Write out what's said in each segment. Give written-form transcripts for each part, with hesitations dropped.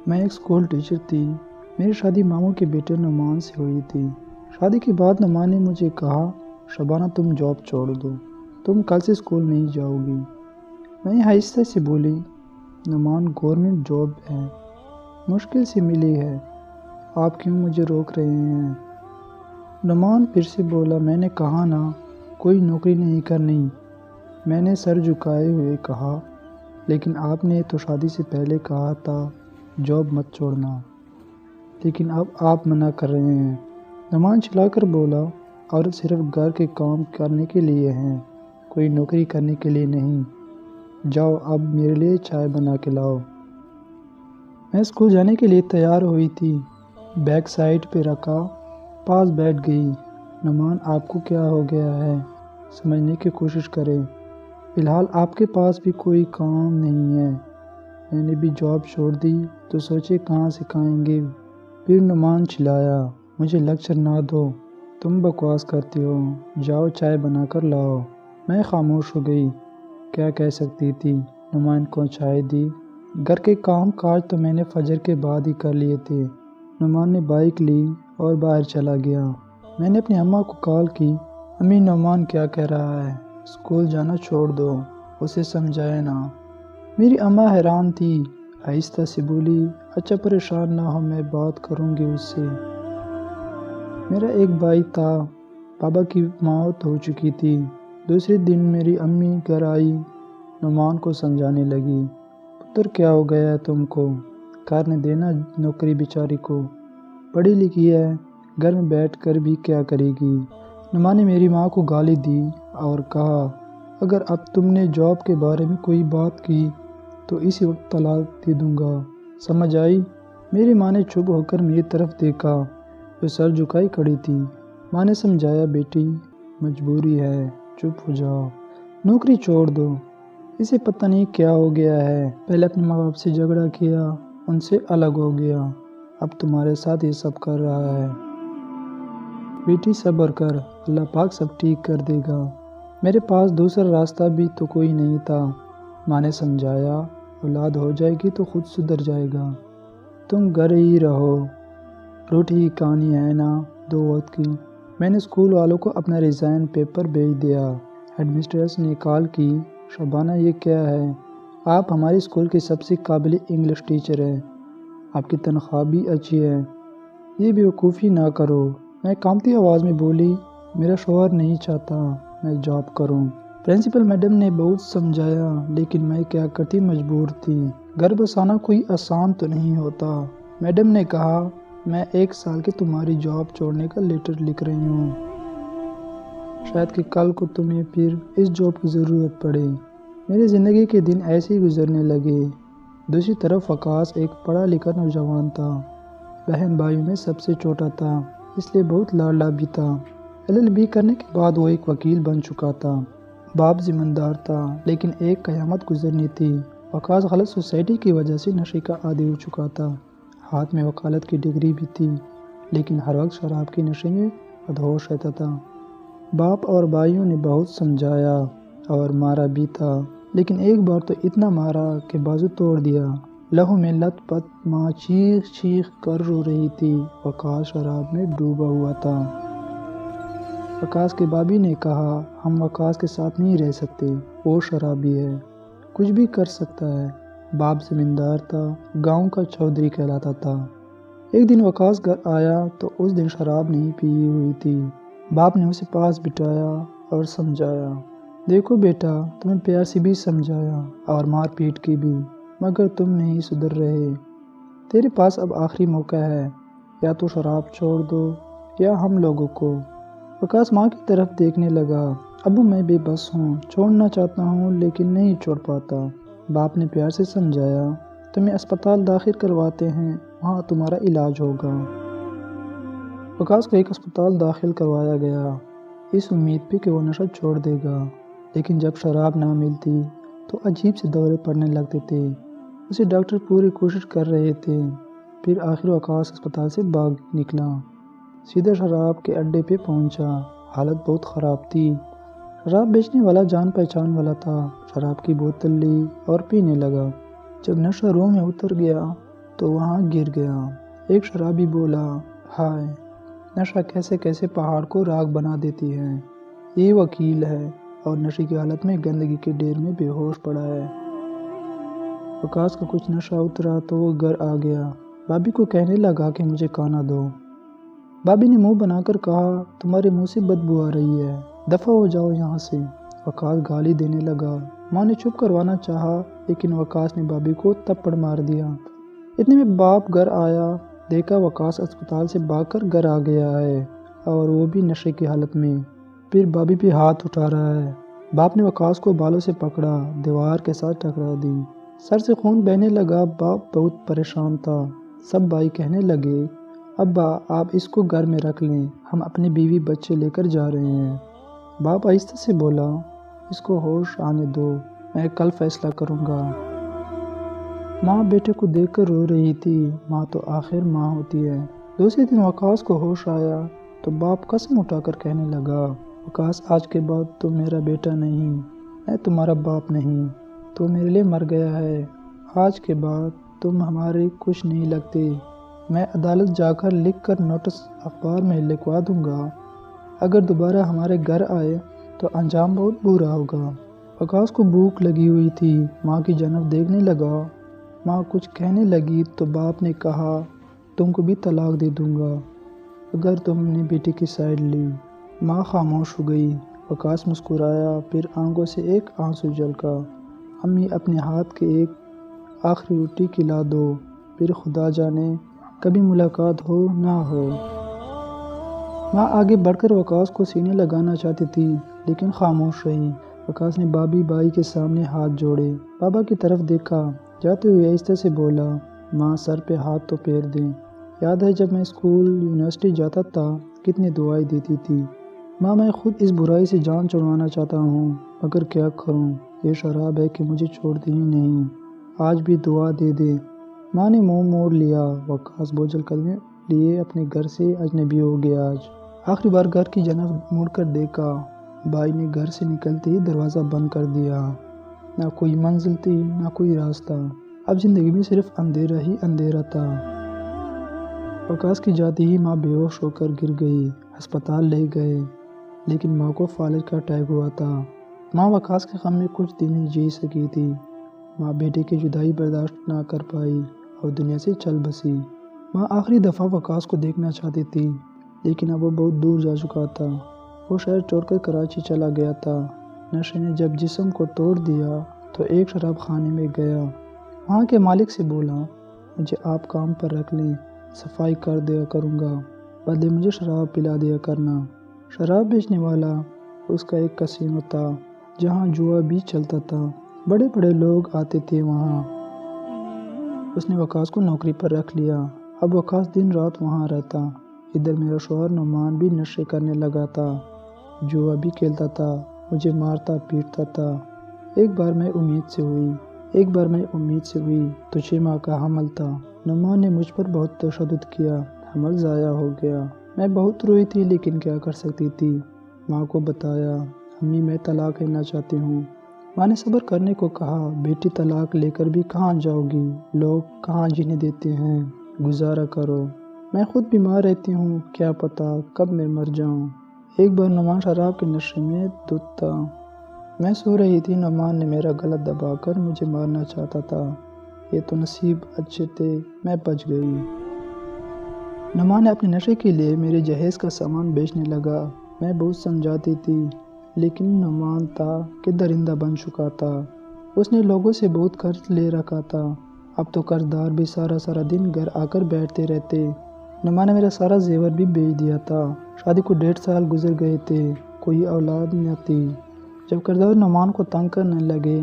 میں ایک school teacher تھی۔ میری شادی ماموں کے بیٹے نعمان سے ہوئی تھی۔ شادی کے بعد نعمان نے مجھے کہا، شبانہ تم جاب چھوڑ دو، تم کل سے اسکول نہیں جاؤ گی۔ میں آہستہ سے بولی، نعمان گورنمنٹ جاب ہے، مشکل سے ملی ہے، آپ کیوں مجھے روک رہے ہیں؟ نعمان پھر سے بولا، میں نے کہا نا کوئی نوکری نہیں کرنی۔ میں نے سر جھکائے ہوئے کہا، لیکن آپ نے تو شادی سے پہلے کہا تھا جاب مت چھوڑنا، لیکن اب آپ منع کر رہے ہیں۔ نعمان چلا کر بولا، عورت صرف گھر کے کام کرنے کے لیے ہیں، کوئی نوکری کرنے کے لیے نہیں۔ جاؤ اب میرے لیے چائے بنا کے لاؤ۔ میں اسکول جانے کے لیے تیار ہوئی تھی، بیگ سائڈ پہ رکھا، پاس بیٹھ گئی۔ نعمان آپ کو کیا ہو گیا ہے؟ سمجھنے کی کوشش کریں، فی الحال آپ کے پاس بھی کوئی کام نہیں ہے۔ میں نے بھی جاب چھوڑ دی تو سوچے کہاں سے کھائیں گے۔ پھر نعمان چلایا، مجھے لیکچر نہ دو، تم بکواس کرتی ہو، جاؤ چائے بنا کر لاؤ۔ میں خاموش ہو گئی، کیا کہہ سکتی تھی۔ نعمان کو چائے دی۔ گھر کے کام کاج تو میں نے فجر کے بعد ہی کر لیے تھے۔ نعمان نے بائک لی اور باہر چلا گیا۔ میں نے اپنی اماں کو کال کی، امی نعمان کیا کہہ رہا ہے، اسکول جانا چھوڑ دو، اسے سمجھائے نا۔ میری اماں حیران تھی، آہستہ سے بولی، اچھا پریشان نہ ہو، میں بات کروں گی اس سے۔ میرا ایک بھائی تھا، بابا کی موت ہو چکی تھی۔ دوسرے دن میری امی گھر آئی، نعمان کو سمجھانے لگی، پتر کیا ہو گیا ہے تم کو، کرنے دینا نوکری بیچاری کو، پڑھی لکھی ہے، گھر میں بیٹھ کر بھی کیا کرے گی۔ نعمان نے میری ماں کو گالی دی اور کہا، اگر اب تم نے جاب کے بارے میں کوئی بات کی تو اسی وقت طلاق دے دوں گا، سمجھ آئی؟ میری ماں نے چپ ہو کر میری طرف دیکھا، جو سر جھکائی کھڑی تھی۔ ماں نے سمجھایا، بیٹی مجبوری ہے، چپ ہو جاؤ، نوکری چھوڑ دو، اسے پتہ نہیں کیا ہو گیا ہے، پہلے اپنے ماں باپ سے جھگڑا کیا، ان سے الگ ہو گیا، اب تمہارے ساتھ یہ سب کر رہا ہے۔ بیٹی صبر کر، اللہ پاک سب ٹھیک کر دے گا۔ میرے پاس دوسرا راستہ بھی تو کوئی نہیں تھا۔ ماں نے سمجھایا، اولاد ہو جائے گی تو خود سدھر جائے گا، تم گھر ہی رہو، روٹی ہی کہانی ہے نا دو وقت کی۔ میں نے اسکول والوں کو اپنا ریزائن پیپر بھیج دیا۔ ہیڈ مسٹریس نے کال کی، شبانہ یہ کیا ہے، آپ ہمارے اسکول کے سب سے قابل انگلش ٹیچر ہیں، آپ کی تنخواہ بھی اچھی ہے، یہ بیوقوفی نہ کرو۔ میں کانپتی آواز میں بولی، میرا شوہر نہیں چاہتا میں جاب کروں۔ پرنسپل میڈم نے بہت سمجھایا، لیکن میں کیا کرتی، مجبور تھی، گھر بسانا کوئی آسان تو نہیں ہوتا۔ میڈم نے کہا، میں 1 سال کے تمہاری جاب چھوڑنے کا لیٹر لکھ رہی ہوں، شاید کہ کل کو تمہیں پھر اس جاب کی ضرورت پڑے۔ میری زندگی کے دن ایسے ہی گزرنے لگے۔ دوسری طرف وقاص ایک پڑھا لکھا نوجوان تھا، بہن بھائیوں میں سب سے چھوٹا تھا، اس لیے بہت لاڈلا بھی تھا۔ LLB کرنے کے بعد وہ ایک وکیل بن چکا تھا۔ باپ ذمہ دار تھا، لیکن ایک قیامت گزرنی تھی۔ وقاص غلط سوسائٹی کی وجہ سے نشے کا عادی ہو چکا تھا۔ ہاتھ میں وکالت کی ڈگری بھی تھی، لیکن ہر وقت شراب کے نشے میں مدہوش رہتا تھا۔ باپ اور بھائیوں نے بہت سمجھایا اور مارا بھی تھا، لیکن ایک بار تو اتنا مارا کہ بازو توڑ دیا۔ لہو میں لت پت ماں چیخ چیخ کر رو رہی تھی۔ وقاص شراب میں ڈوبا ہوا تھا۔ وقاص کے بابی نے کہا، ہم وقاص کے ساتھ نہیں رہ سکتے، وہ شرابی ہے، کچھ بھی کر سکتا ہے۔ باپ زمیندار تھا، گاؤں کا چودھری کہلاتا تھا۔ ایک دن وقاص گھر آیا تو اس دن شراب نہیں پی ہوئی تھی۔ باپ نے اسے پاس بٹھایا اور سمجھایا، دیکھو بیٹا، تمہیں پیار سے بھی سمجھایا اور مار پیٹ کی بھی، مگر تم نہیں سدھر رہے، تیرے پاس اب آخری موقع ہے، یا تو شراب چھوڑ دو یا ہم لوگوں کو۔ وقاص ماں کی طرف دیکھنے لگا، ابو میں بے بس ہوں، چھوڑنا چاہتا ہوں لیکن نہیں چھوڑ پاتا۔ باپ نے پیار سے سمجھایا، تمہیں اسپتال داخل کرواتے ہیں، وہاں تمہارا علاج ہوگا۔ وقاص کو ایک اسپتال داخل کروایا گیا، اس امید پہ کہ وہ نشہ چھوڑ دے گا، لیکن جب شراب نہ ملتی تو عجیب سے دورے پڑنے لگتے تھے۔ اسے ڈاکٹر پوری کوشش کر رہے تھے، پھر آخر وقاص اسپتال سے بھاگ نکلا، سیدھا شراب کے اڈے پہ پہنچا۔ حالت بہت خراب تھی۔ شراب بیچنے والا جان پہچان والا تھا، شراب کی بوتل لی اور پینے لگا۔ جب نشہ روح میں اتر گیا تو وہاں گر گیا۔ ایک شرابی بولا، ہائے، نشہ کیسے کیسے پہاڑ کو راکھ بنا دیتی ہے۔ یہ وکیل ہے اور نشے کی حالت میں گندگی کے ڈھیر میں بے ہوش پڑا ہے۔ وقاص کا کچھ نشہ اترا تو وہ گھر آ گیا۔ بھابھی کو کہنے لگا کہ مجھے کھانا دو۔ بھابھی نے منہ بنا کر کہا، تمہارے منہ سے بدبو آ رہی ہے، دفع ہو جاؤ یہاں سے۔ وقاص گالی دینے لگا۔ ماں نے چپ کروانا چاہا لیکن وقاص نے بھابھی کو تھپڑ مار دیا۔ اتنے میں باپ گھر آیا، دیکھا وقاص اسپتال سے بھاگ کر گھر آ گیا ہے اور وہ بھی نشے کی حالت میں، پھر بھابھی پہ ہاتھ اٹھا رہا ہے۔ باپ نے وقاص کو بالوں سے پکڑا، دیوار کے ساتھ ٹکرا دی، سر سے خون بہنے لگا۔ باپ بہت پریشان تھا۔ سب بھائی کہنے لگے، ابا آپ اس کو گھر میں رکھ لیں، ہم اپنی بیوی بچے لے کر جا رہے ہیں۔ باپ آہستہ سے بولا، اس کو ہوش آنے دو، میں کل فیصلہ کروں گا۔ ماں بیٹے کو دیکھ کر رو رہی تھی۔ ماں تو آخر ماں ہوتی ہے۔ دوسرے دن وقاص کو ہوش آیا تو باپ قسم اٹھا کر کہنے لگا، وقاص آج کے بعد تو میرا بیٹا نہیں، میں تمہارا باپ نہیں، تو میرے لیے مر گیا ہے۔ آج کے بعد تم ہمارے کچھ نہیں لگتے۔ میں عدالت جا کر لکھ کر نوٹس اخبار میں لکھوا دوں گا، اگر دوبارہ ہمارے گھر آئے تو انجام بہت برا ہوگا۔ وقاص کو بھوک لگی ہوئی تھی، ماں کی جانب دیکھنے لگا۔ ماں کچھ کہنے لگی تو باپ نے کہا، تم کو بھی طلاق دے دوں گا اگر تم نے بیٹی کی سائیڈ لی۔ ماں خاموش ہو گئی۔ وقاص مسکرایا، پھر آنکھوں سے ایک آنسو جھلکا۔ امی اپنے ہاتھ کے ایک آخری روٹی کھلا دو، پھر خدا جانے کبھی ملاقات ہو نہ ہو۔ ماں آگے بڑھ کر وقاص کو سینے لگانا چاہتی تھی لیکن خاموش رہی۔ وقاص نے بھابھی بھائی کے سامنے ہاتھ جوڑے، بابا کی طرف دیکھا، جاتے ہوئے آہستہ سے بولا، ماں سر پہ ہاتھ تو پھیر دیں، یاد ہے جب میں اسکول یونیورسٹی جاتا تھا کتنی دعائیں دیتی تھی۔ ماں میں خود اس برائی سے جان چھڑوانا چاہتا ہوں مگر کیا کروں، یہ شراب ہے کہ مجھے چھوڑتی ہی نہیں، آج بھی دعا دے دے۔ ماں نے منہ موڑ لیا۔ وقاص بوجھل قدمیں لیے اپنے گھر سے اجنبی ہو گیا۔ آج آخری بار گھر کی جانب مڑ کر دیکھا، بھائی نے گھر سے نکلتے ہی دروازہ بند کر دیا۔ نہ کوئی منزل تھی نہ کوئی راستہ، اب زندگی میں صرف اندھیرا ہی اندھیرا تھا۔ وقاص کی جاتی ہی ماں بے ہوش ہو کر گر گئی۔ ہسپتال لے گئے لیکن ماں کو فالج کا اٹیک ہوا تھا۔ ماں وقاص کے غم میں کچھ دن ہی جی سکی تھی۔ ماں بیٹے کی جدائی برداشت نہ کر پائی اور دنیا سے چل بسی۔ ماں آخری دفعہ وقاص کو دیکھنا چاہتی تھی لیکن اب وہ بہت دور جا چکا تھا۔ وہ شہر چھوڑ کر کراچی چلا گیا تھا۔ نشے نے جب جسم کو توڑ دیا تو ایک شراب خانے میں گیا، وہاں کے مالک سے بولا، مجھے آپ کام پر رکھ لیں، صفائی کر دیا کروں گا، بدلے مجھے شراب پلا دیا کرنا۔ شراب بیچنے والا اس کا ایک کسینو تھا جہاں جوا بھی چلتا تھا، بڑے بڑے لوگ آتے تھے وہاں۔ اس نے وقاص کو نوکری پر رکھ لیا۔ اب وقاص دن رات وہاں رہتا۔ ادھر میرا شوہر نعمان بھی نشے کرنے لگا تھا، جوا بھی کھیلتا تھا، مجھے مارتا پیٹتا تھا۔ ایک بار میں امید سے ہوئی تو 6 ماہ کا حمل تھا۔ نعمان نے مجھ پر بہت تشدد کیا، حمل ضائع ہو گیا۔ میں بہت روئی تھی لیکن کیا کر سکتی تھی۔ ماں کو بتایا، امی میں طلاق لینا چاہتی ہوں۔ ماں نے صبر کرنے کو کہا، بیٹی طلاق لے کر بھی کہاں جاؤ گی، لوگ کہاں جینے دیتے ہیں، گزارا کرو، میں خود بیمار رہتی ہوں، کیا پتا کب میں مر جاؤں۔ ایک بار نعمان شراب کے نشے میں دھت تھا، میں سو رہی تھی، نعمان نے میرا گلا دبا کر مجھے مارنا چاہتا تھا، یہ تو نصیب اچھے تھے میں بچ گئی۔ نعمان نے اپنے نشے کے لیے میرے جہیز کا سامان بیچنے لگا، میں بہت سمجھاتی تھی لیکن نعمان تھا کہ درندہ بن چکا تھا، اس نے لوگوں سے بہت قرض لے رکھا تھا، اب تو قرض دار بھی سارا دن گھر آ کر بیٹھتے رہتے۔ نعمان نے میرا سارا زیور بھی بیچ دیا تھا، شادی کو 1.5 سال گزر گئے تھے، کوئی اولاد نہ تھی۔ جب قرضدار نعمان کو تنگ کرنے لگے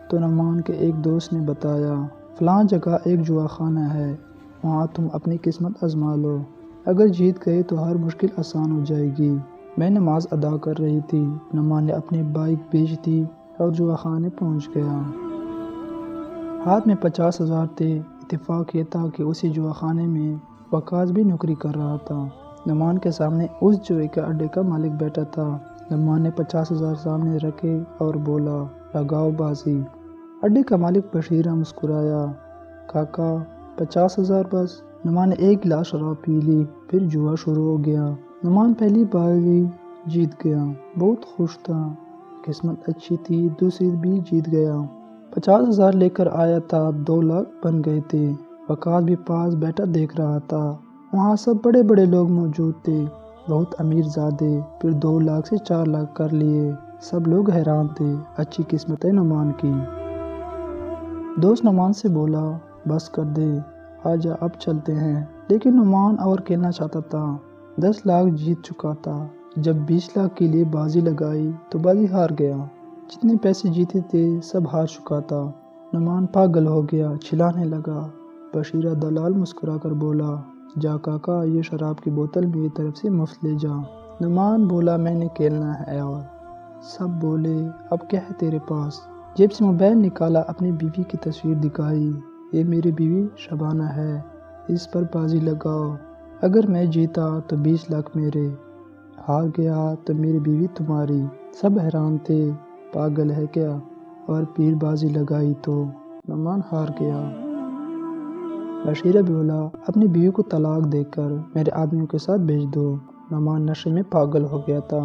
تو نعمان کے ایک دوست نے بتایا، فلاں جگہ ایک جوا خانہ ہے، وہاں تم اپنی قسمت آزما لو، اگر جیت گئے تو ہر مشکل آسان ہو جائے گی۔ میں نماز ادا کر رہی تھی، نعمان نے اپنی بائیک بیچ دی اور جوا خانے پہنچ گیا۔ ہاتھ میں 50,000 تھے۔ اتفاق یہ تھا کہ اسی جوا خانے میں وقاص بھی نوکری کر رہا تھا۔ نعمان کے سامنے اس جوئے کے اڈے کا مالک بیٹھا تھا۔ نعمان نے 50,000 سامنے رکھے اور بولا، لگاؤ بازی۔ اڈے کا مالک بشیرہ مسکرایا، کاکا 50,000 بس۔ نعمان نے ایک گلاس شراب پی لی، پھر جوا شروع ہو گیا۔ نعمان پہلی بازی جیت گیا، بہت خوش تھا، قسمت اچھی تھی، دوسری بھی جیت گیا۔ 50,000 لے کر آیا تھا، اب 2 لاکھ بن گئے تھے۔ وقاص بھی پاس بیٹھا دیکھ رہا تھا، وہاں سب بڑے بڑے لوگ موجود تھے، بہت امیر زادے۔ پھر 2 لاکھ سے 4 لاکھ کر لیے، سب لوگ حیران تھے، اچھی قسمت ہے نعمان کی۔ دوست نعمان سے بولا بس کر دے، آجا اب چلتے ہیں، لیکن نعمان اور کھیلنا چاہتا تھا، 10 لاکھ جیت چکا تھا۔ جب 20 لاکھ کے لیے بازی لگائی تو بازی ہار گیا، جتنے پیسے جیتے تھے سب ہار چکا تھا۔ نعمان پاگل ہو گیا، چلانے لگا۔ بشیرہ دلال مسکرا کر بولا جا کاکا، یہ شراب کی بوتل میری طرف سے مفت لے جا۔ نعمان بولا میں نے کھیلنا ہے، اور سب بولے اب کیا ہے تیرے پاس؟ جیب سے موبائل نکالا، اپنی بیوی کی تصویر دکھائی، یہ میری بیوی شبانہ ہے، اس پر بازی لگاؤ، اگر میں جیتا تو 20 لاکھ میرے، ہار گیا تو میری بیوی تمہاری۔ سب حیران تھے، پاگل ہے کیا؟ اور پھر بازی لگائی تو نعمان ہار گیا۔ بشیرہ بولا اپنی بیوی کو طلاق دے کر میرے آدمیوں کے ساتھ بھیج دو، نعمان نشے میں پاگل ہو گیا تھا۔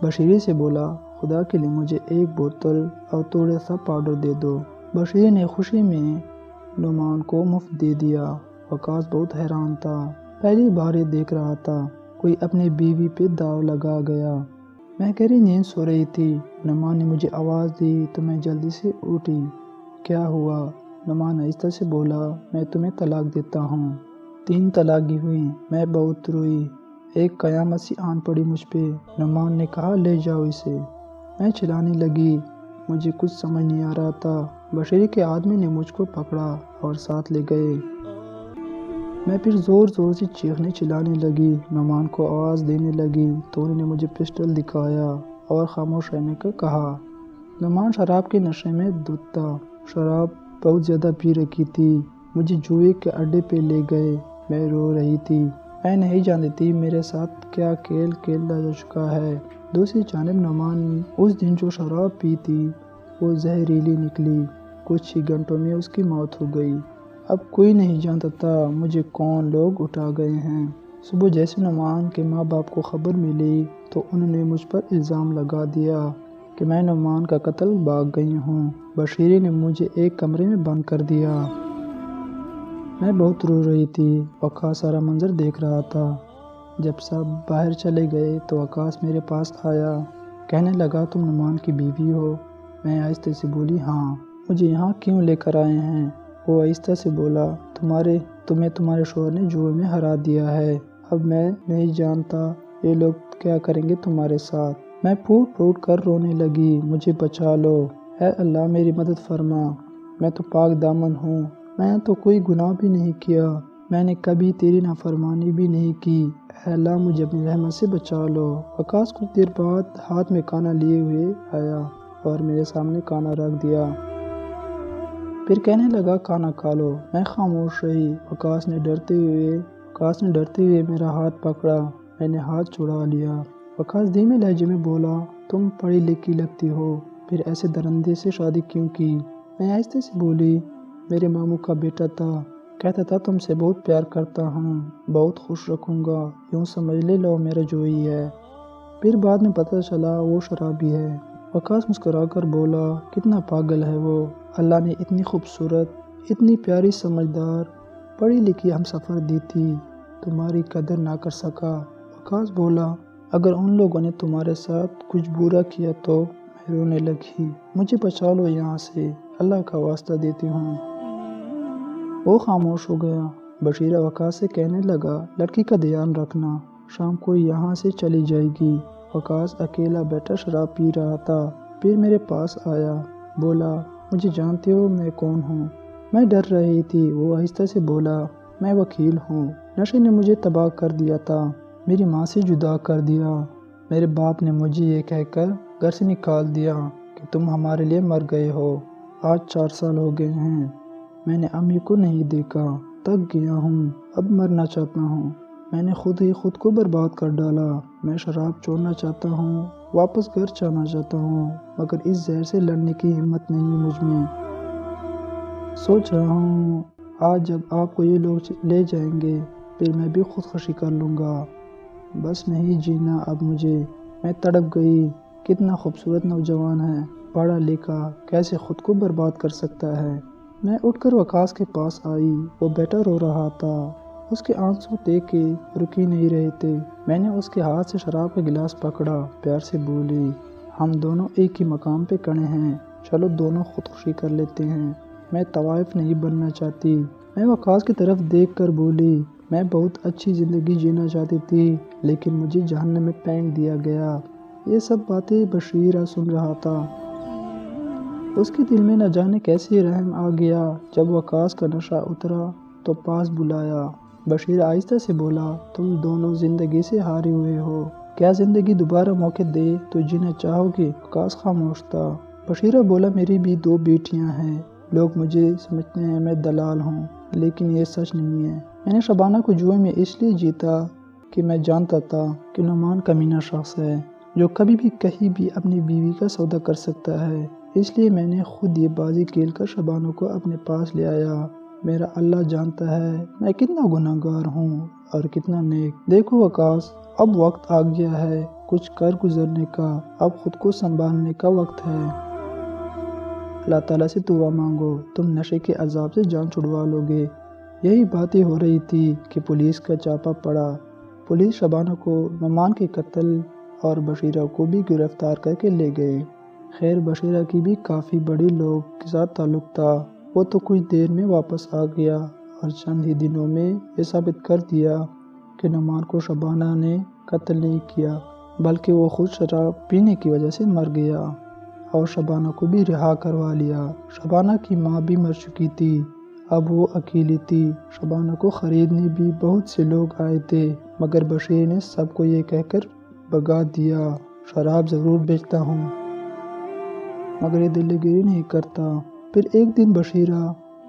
بشیرے سے بولا خدا کے لیے مجھے 1 بوتل اور تھوڑا سا پاؤڈر دے دو۔ بشیرے نے خوشی میں نعمان کو مفت دے دیا۔ وقاص بہت حیران تھا، پہلی بار یہ دیکھ رہا تھا کوئی اپنی بیوی پہ داؤ لگا گیا۔ میں گہری نیند سو رہی تھی، نعمان نے مجھے آواز دی تو میں جلدی سے اٹھی۔ کیا ہوا؟ نعمان آہستہ سے بولا میں تمہیں طلاق دیتا ہوں۔ 3 طلاقیں ہوئیں، میں بہت روئی، ایک قیامت سی آن پڑی مجھ پہ۔ نعمان نے کہا لے جاؤ اسے۔ میں چلانے لگی، مجھے کچھ سمجھ نہیں آ رہا تھا۔ بشیرے کے آدمی نے مجھ کو پکڑا اور ساتھ لے گئے۔ میں پھر زور زور سے چیخنے چلانے لگی، نعمان کو آواز دینے لگی تو انہوں نے مجھے پسٹل دکھایا اور خاموش رہنے کو کہا۔ نعمان شراب کے نشے میں دھت تھا، شراب بہت زیادہ پی رکھی تھی۔ مجھے جوئے کے اڈے پہ لے گئے، میں رو رہی تھی، میں نہیں جانتی تھی میرے ساتھ کیا کھیل کھیلا جا چکا ہے۔ دوسری جانب نعمان اس دن جو شراب پی تھی وہ زہریلی نکلی، کچھ ہی گھنٹوں میں اس کی موت ہو گئی۔ اب کوئی نہیں جانتا تھا مجھے کون لوگ اٹھا گئے ہیں۔ صبح جیسے نعمان کے ماں باپ کو خبر ملی تو انہوں نے مجھ پر الزام لگا دیا کہ میں نعمان کا قتل بھاگ گئی ہوں۔ بشیرے نے مجھے ایک کمرے میں بند کر دیا۔ میں بہت رو رہی تھی، وقاص سارا منظر دیکھ رہا تھا۔ جب سب باہر چلے گئے تو وقاص میرے پاس آیا، کہنے لگا تم نعمان کی بیوی ہو؟ میں آہستہ سے بولی ہاں۔ مجھے یہاں کیوں لے کر آئے ہیں؟ وہ آہستہ سے بولا تمہیں تمہارے شوہر نے جوئے میں ہرا دیا ہے، اب میں نہیں جانتا یہ لوگ کیا کریں گے تمہارے ساتھ۔ میں پھوٹ پھوٹ کر رونے لگی، مجھے بچا لو، اے اللہ میری مدد فرما، میں تو پاک دامن ہوں، میں تو کوئی گناہ بھی نہیں کیا، میں نے کبھی تیری نافرمانی بھی نہیں کی، اے اللہ مجھے اپنی رحمت سے بچا لو۔ وقاص کچھ دیر بعد ہاتھ میں کانا لیے ہوئے آیا اور میرے سامنے کانا رکھ دیا، پھر کہنے لگا کھانا کھا لو۔ میں خاموش رہی۔ وقاص نے ڈرتے ہوئے میرا ہاتھ پکڑا، میں نے ہاتھ چھڑا لیا۔ وقاص دھیمے لہجے میں بولا تم پڑھی لکھی لگتی ہو، پھر ایسے درندے سے شادی کیوں کی؟ میں آہستہ سے بولی میرے ماموں کا بیٹا تھا، کہتا تھا تم سے بہت پیار کرتا ہوں، بہت خوش رکھوں گا، یوں سمجھ لو میرا جوئی ہے۔ پھر بعد میں پتہ چلا وہ شرابی ہے۔ وقاص مسکرا کر بولا کتنا پاگل ہے وہ، اللہ نے اتنی خوبصورت، اتنی پیاری، سمجھدار، پڑھی لکھی ہم سفر دی تھی، تمہاری قدر نہ کر سکا۔ وقاص بولا اگر ان لوگوں نے تمہارے ساتھ کچھ برا کیا تو؟ میں رونے لگی، مجھے بچا لو یہاں سے، اللہ کا واسطہ دیتی ہوں۔ وہ خاموش ہو گیا۔ بشیرہ وقاص سے کہنے لگا لڑکی کا دھیان رکھنا، شام کو یہاں سے چلی جائے گی۔ وقاص اکیلا بیٹھا شراب پی رہا تھا، پھر میرے پاس آیا، بولا مجھے جانتے ہو میں کون ہوں؟ میں ڈر رہی تھی۔ وہ آہستہ سے بولا میں وکیل ہوں، نشے نے مجھے تباہ کر دیا تھا، میری ماں سے جدا کر دیا، میرے باپ نے مجھے یہ کہہ کر گھر سے نکال دیا کہ تم ہمارے لیے مر گئے ہو۔ آج 4 سال ہو گئے ہیں، میں نے امی کو نہیں دیکھا، تک گیا ہوں، اب مرنا چاہتا ہوں، میں نے خود کو برباد کر ڈالا، میں شراب چھوڑنا چاہتا ہوں، واپس گھر جانا چاہتا ہوں، مگر اس زہر سے لڑنے کی ہمت نہیں مجھ میں۔ سوچ رہا ہوں آج جب آپ کو یہ لوگ لے جائیں گے پھر میں بھی خودکشی کر لوں گا۔ بس نہیں جینا اب مجھے، میں تڑپ گئی۔ کتنا خوبصورت نوجوان ہے، پڑھا لکھا، کیسے خود کو برباد کر سکتا ہے۔ میں اٹھ کر وقاص کے پاس آئی، وہ بیٹا رو رہا تھا، اس کے آنسو دیکھ کے رک ہی نہیں رہے تھے۔ میں نے اس کے ہاتھ سے شراب کا گلاس پکڑا، پیار سے بولی، ہم دونوں ایک ہی مقام پہ کھڑے ہیں، چلو دونوں خودکشی کر لیتے ہیں۔ میں طوائف نہیں بننا چاہتی۔ میں وقاص کی طرف دیکھ کر بولی، میں بہت اچھی زندگی جینا چاہتی تھی لیکن مجھے جہنم میں پھینک دیا گیا۔ یہ سب باتیں بشیرہ سن رہا تھا۔ اس کے دل میں نہ جانے کیسے رحم آ گیا۔ جب وقاص کا نشہ اترا تو پاس بلایا۔ بشیر آہستہ سے بولا، تم دونوں زندگی سے ہارے ہوئے ہو، کیا زندگی دوبارہ موقع دے تو جینا چاہو گے؟ وقاص خاموش تھا۔ بشیرہ بولا، میری بھی 2 بیٹیاں ہیں، لوگ مجھے سمجھتے ہیں میں دلال ہوں لیکن یہ سچ نہیں ہے۔ میں نے شبانہ کو جوئے میں اس لیے جیتا کہ میں جانتا تھا کہ نعمان کمینہ شخص ہے جو کبھی بھی کہیں بھی اپنی بیوی کا سودا کر سکتا ہے، اس لیے میں نے خود یہ بازی کھیل کر شبانہ کو اپنے پاس لے آیا۔ میرا اللہ جانتا ہے میں کتنا گناہ گار ہوں اور کتنا نیک۔ دیکھو وقاص، اب وقت آ گیا ہے کچھ کر گزرنے کا، اب خود کو سنبھالنے کا وقت ہے۔ اللہ تعالیٰ سے دعا مانگو، تم نشے کے عذاب سے جان چھڑوا لو گے۔ یہی باتیں ہو رہی تھی کہ پولیس کا چھاپا پڑا۔ پولیس شبانہ کو، نعمان کے قتل اور بشیرہ کو بھی گرفتار کر کے لے گئے۔ خیر بشیرہ کی بھی کافی بڑی لوگ کے ساتھ تعلق تھا، وہ تو کچھ دیر میں واپس آ گیا اور چند ہی دنوں میں یہ ثابت کر دیا کہ نعمان کو شبانہ نے قتل نہیں کیا بلکہ وہ خود شراب پینے کی وجہ سے مر گیا، اور شبانہ کو بھی رہا کروا لیا۔ شبانہ کی ماں بھی مر چکی تھی، اب وہ اکیلی تھی۔ شبانہ کو خریدنے بھی بہت سے لوگ آئے تھے مگر بشیر نے سب کو یہ کہہ کر بھگا دیا، شراب ضرور بیچتا ہوں مگر یہ دل گیری نہیں کرتا۔ پھر ایک دن بشیرہ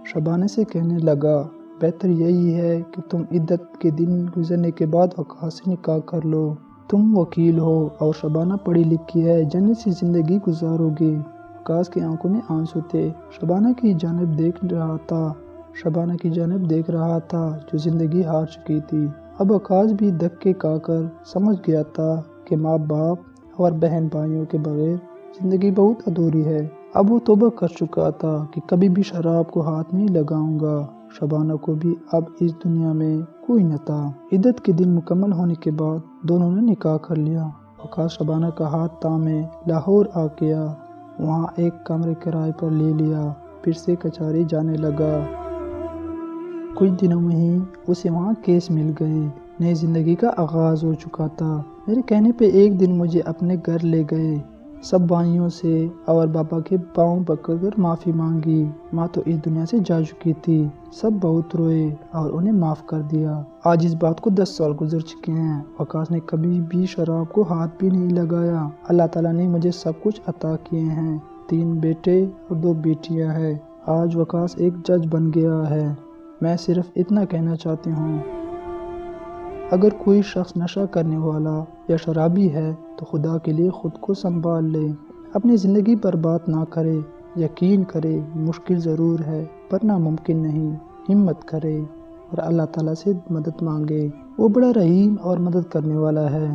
شبانہ سے کہنے لگا، بہتر یہی ہے کہ تم عدت کے دن گزرنے کے بعد وقاص سے نکاح کر لو، تم وکیل ہو اور شبانہ پڑھی لکھی ہے، جنت سی زندگی گزارو گے۔ وقاص کی آنکھوں میں آنسو تھے، شبانہ کی جانب دیکھ رہا تھا جو زندگی ہار چکی تھی۔ اب وقاص بھی دھکے کھا کر سمجھ گیا تھا کہ ماں باپ اور بہن بھائیوں کے بغیر زندگی بہت ادھوری ہے۔ اب وہ توبہ کر چکا تھا کہ کبھی بھی شراب کو ہاتھ نہیں لگاؤں گا۔ شبانہ کو بھی اب اس دنیا میں کوئی نہ تھا۔ عدت کے دن مکمل ہونے کے بعد دونوں نے نکاح کر لیا۔ وقاص شبانہ کا ہاتھ تھامے لاہور آ گیا، وہاں ایک کمرے کرائے پر لے لیا، پھر سے کچہری جانے لگا۔ کچھ دنوں میں ہی اسے وہاں کیس مل گئے، نئی زندگی کا آغاز ہو چکا تھا۔ میرے کہنے پہ ایک دن مجھے اپنے گھر لے گئے، سب بھائیوں سے اور بابا کے پاؤں پکڑ کر معافی مانگی۔ ماں تو اس دنیا سے جا چکی تھی، سب بہت روئے اور انہیں معاف کر دیا۔ آج اس بات کو 10 سال گزر چکے ہیں، وقاص نے کبھی بھی شراب کو ہاتھ بھی نہیں لگایا۔ اللہ تعالیٰ نے مجھے سب کچھ عطا کیے ہیں، 3 بیٹے اور 2 بیٹیاں ہیں۔ آج وقاص ایک جج بن گیا ہے۔ میں صرف اتنا کہنا چاہتی ہوں، اگر کوئی شخص نشہ کرنے والا یا شرابی ہے تو خدا کے لیے خود کو سنبھال لے، اپنی زندگی برباد نہ کرے۔ یقین کرے مشکل ضرور ہے پر ناممکن نہیں، ہمت کرے اور اللہ تعالیٰ سے مدد مانگے، وہ بڑا رحیم اور مدد کرنے والا ہے۔